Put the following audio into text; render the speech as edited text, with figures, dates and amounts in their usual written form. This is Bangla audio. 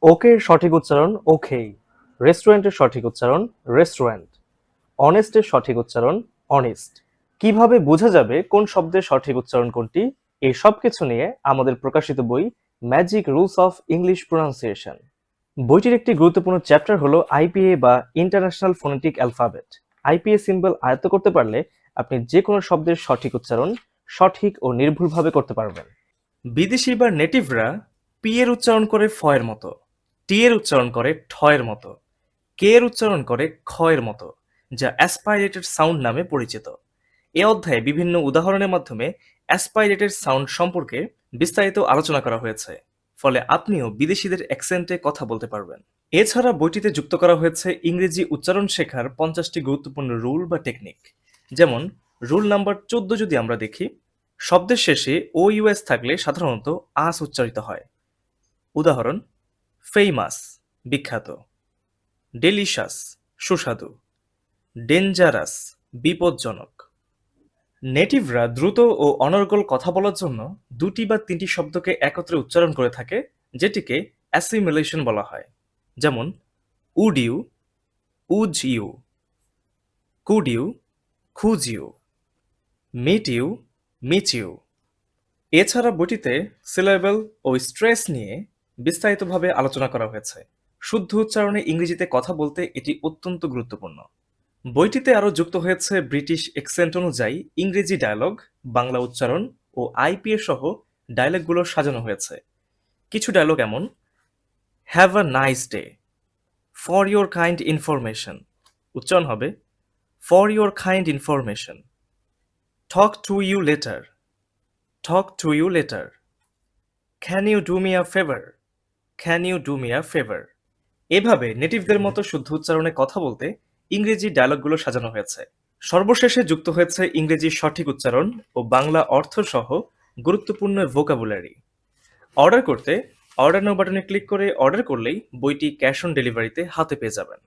ওকের সঠিক উচ্চারণ ওকেই, রেস্টুরেন্টের সঠিক উচ্চারণ রেস্টুরেন্ট, অনেস্টের সঠিক উচ্চারণ অনেস্ট। কিভাবে বোঝা যাবে কোন শব্দের সঠিক উচ্চারণ কোনটি, এই সব কিছু নিয়ে আমাদের প্রকাশিত বই magic rules of English pronunciation. বইটির একটি গুরুত্বপূর্ণ চ্যাপ্টার হলো আইপিএ বা international phonetic alphabet. IPA symbol আয়ত্ত করতে পারলে আপনি যে কোনো শব্দের সঠিক উচ্চারণ সঠিক ও নির্ভুলভাবে করতে পারবেন। বিদেশি বা নেটিভরা পি এর উচ্চারণ করে ফ এর মতো, টি এর উচ্চারণ করে ঠ এর মতো, কে এর উচ্চারণ করে খ এর মতো, যা অ্যাসপাইরেটেড সাউন্ড নামে পরিচিত। এ অধ্যায়ে বিভিন্ন উদাহরণের মাধ্যমে অ্যাসপাইরেটেড সাউন্ড সম্পর্কে বিস্তারিত আলোচনা করা হয়েছে, ফলে আপনিও বিদেশিদের অ্যাকসেন্টে কথা বলতে পারবেন। এছাড়া বইটিতে যুক্ত করা হয়েছে ইংরেজি উচ্চারণ শেখার 50টি গুরুত্বপূর্ণ রুল বা টেকনিক। যেমন রুল নাম্বার 14 যদি আমরা দেখি, শব্দের শেষে ও ইউএস থাকলে সাধারণত আস উচ্চারিত হয়। উদাহরণ: ফেইমাস বিখ্যাত, ডেলিশাস সুস্বাদু, ডেঞ্জারাস বিপজ্জনক। নেটিভরা দ্রুত ও অনর্গল কথা বলার জন্য দুটি বা তিনটি শব্দকে একত্রে উচ্চারণ করে থাকে, যেটিকে অ্যাসিমিলেশন বলা হয়। যেমন উড ইউ, উজ ইউ, কুড ইউ, খুজ ইউ, মিট ইউ, মিচ ইউ। এছাড়া বইটিতে সিলেবল ও স্ট্রেস নিয়ে বিস্তারিতভাবে আলোচনা করা হয়েছে। শুদ্ধ উচ্চারণে ইংরেজিতে কথা বলতে এটি অত্যন্ত গুরুত্বপূর্ণ। বইটিতে আরও যুক্ত হয়েছে ব্রিটিশ অ্যাকসেন্ট অনুযায়ী ইংরেজি ডায়ালগ, বাংলা উচ্চারণ ও আইপিএ সহ ডায়ালগগুলো সাজানো হয়েছে। কিছু ডায়ালগ এমন: have a nice day, for your kind information, উচ্চারণ হবে for your kind information. Talk to you later, talk to you later. Can you do me a favour, can you do me a favour. এভাবে নেটিভদের মতো শুদ্ধ উচ্চারণে কথা বলতে ইংরেজি ডায়ালগগুলো সাজানো হয়েছে। সর্বশেষে যুক্ত হয়েছে ইংরেজির সঠিক উচ্চারণ ও বাংলা অর্থ সহ গুরুত্বপূর্ণ ভোকাবুলারি। অর্ডার করতে অর্ডার নাও বাটনে ক্লিক করে অর্ডার করলেই বইটি ক্যাশ অন ডেলিভারিতে হাতে পেয়ে যাবেন।